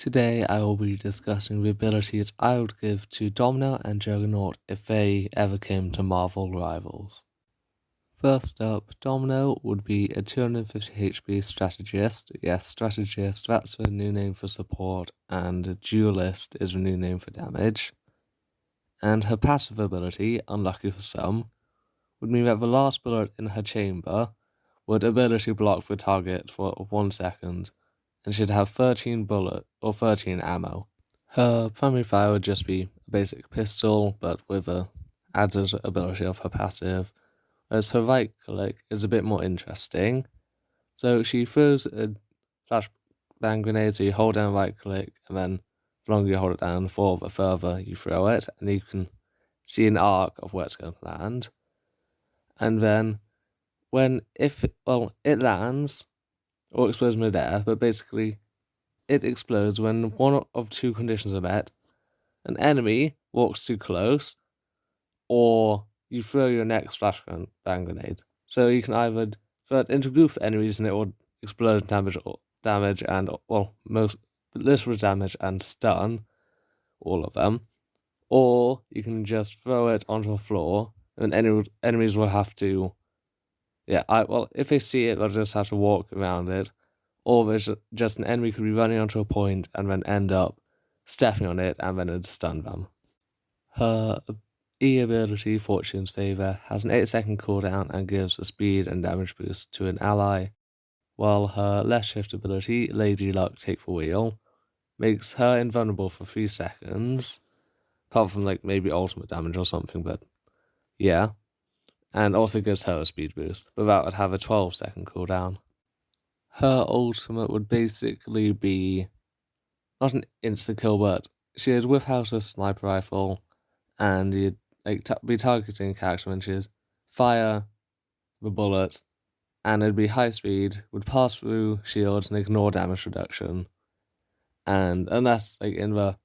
Today I will be discussing the abilities I would give to Domino and Juggernaut if they ever came to Marvel Rivals. First up, Domino would be a 250 HP strategist. Yes, strategist, that's the new name for support, and duelist is the new name for damage. And her passive ability, unlucky for some, would mean that the last bullet in her chamber would ability block the target for 1 second, and she'd have 13 bullet or 13 ammo. Her primary fire would just be a basic pistol, but with a added ability of her passive, whereas her right click is a bit more interesting. So she throws a flashbang grenade, so you hold down right click, and then the longer you hold it down, the further you throw it, and you can see an arc of where it's going to land. And then it lands or explodes midair, but basically it explodes when one of two conditions are met. An enemy walks too close, or you throw your next flashbang grenade. So you can either throw it into a group of enemies and it will explode, damage and most little damage and stun all of them, or you can just throw it onto the floor and enemies will have to. If they see it, they'll just have to walk around it, or there's just an enemy could be running onto a point and then end up stepping on it and then it'd stun them. Her E ability, Fortune's Favor, has an 8-second cooldown and gives a speed and damage boost to an ally, while her Left Shift ability, Lady Luck Take the Wheel, makes her invulnerable for 3 seconds, apart from maybe ultimate damage or something, but yeah. And also gives her a speed boost, but that would have a 12-second cooldown. Her ultimate would basically be not an insta-kill, but she'd whip out a sniper rifle, and you'd be targeting a character, and she'd fire the bullet, and it'd be high speed, would pass through shields and ignore damage reduction. And unless in the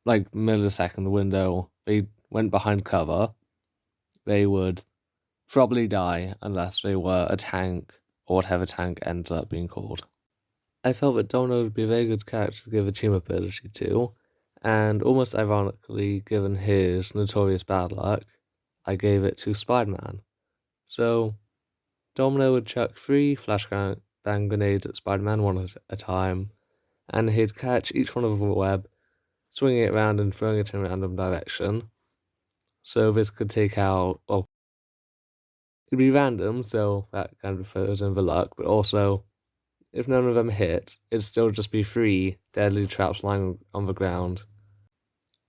millisecond window they went behind cover, they would probably die unless they were a tank or whatever tank ends up being called. I felt that Domino would be a very good character to give a team ability to, and almost ironically, given his notorious bad luck, I gave it to Spider-Man. So, Domino would chuck 3 flashbang grenades at Spider-Man one at a time, and he'd catch each one of them a web, swinging it around and throwing it in a random direction. So this could take out, it'd be random, so that kind of throws in the luck, but also, if none of them hit, it'd still just be 3 deadly traps lying on the ground.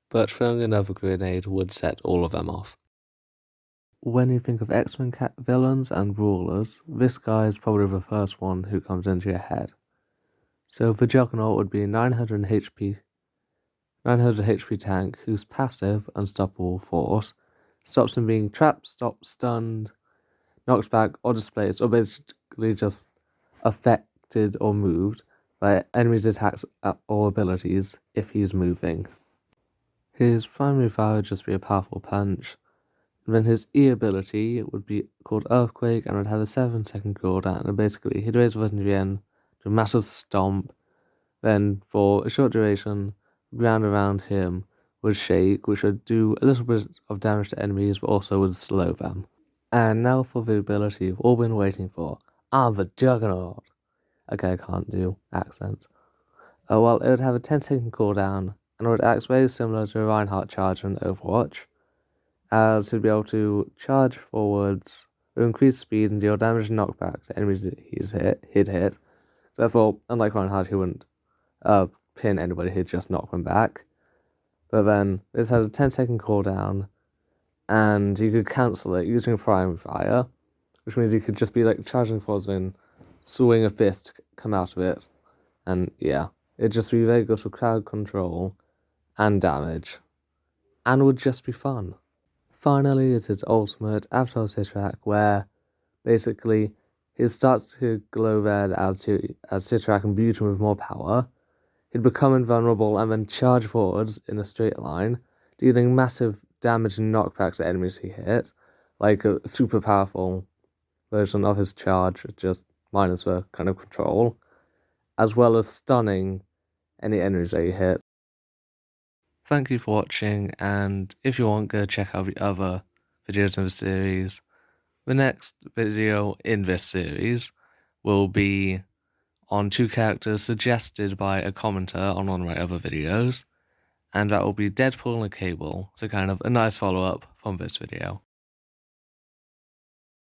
But throwing another grenade would set all of them off. When you think of X-Men villains and rulers, this guy is probably the first one who comes into your head. So the Juggernaut would be a 900 HP tank whose passive, Unstoppable Force, stops him being trapped, stopped, stunned, knocked back, or displaced, or basically just affected or moved by enemies' attacks or abilities if he's moving. His primary fire would just be a powerful punch, and then his E ability would be called Earthquake and would have a 7-second cooldown, and basically he'd raise the button again, do a massive stomp, then for a short duration, the ground around him would shake, which would do a little bit of damage to enemies, but also would slow them. And now for the ability you've all been waiting for. I'm the Juggernaut. Okay, I can't do accents. It would have a 10-second cooldown, and it would act very similar to a Reinhardt charge in Overwatch, as he'd be able to charge forwards, with increased speed and deal damage and knockback to enemies he'd hit. Therefore, unlike Reinhardt, he wouldn't pin anybody, he'd just knock them back. But then, this has a 10-second cooldown, and you could cancel it using primary fire, which means you could just be charging forwards and swing a fist to come out of it, and yeah, it'd just be very good for crowd control and damage, and would just be fun. Finally, it's his ultimate, Avatar Citrak, where basically he starts to glow red as Citrak imbued him with more power. He'd become invulnerable and then charge forwards in a straight line, dealing massive damage and knockback to enemies he hit, like a super powerful version of his charge, just minus the kind of control, as well as stunning any enemies that you hit. Thank you for watching, and if you want, go check out the other videos in the series. The next video in this series will be on 2 characters suggested by a commenter on one of my other videos, and that will be Deadpool and Cable, so kind of a nice follow-up from this video.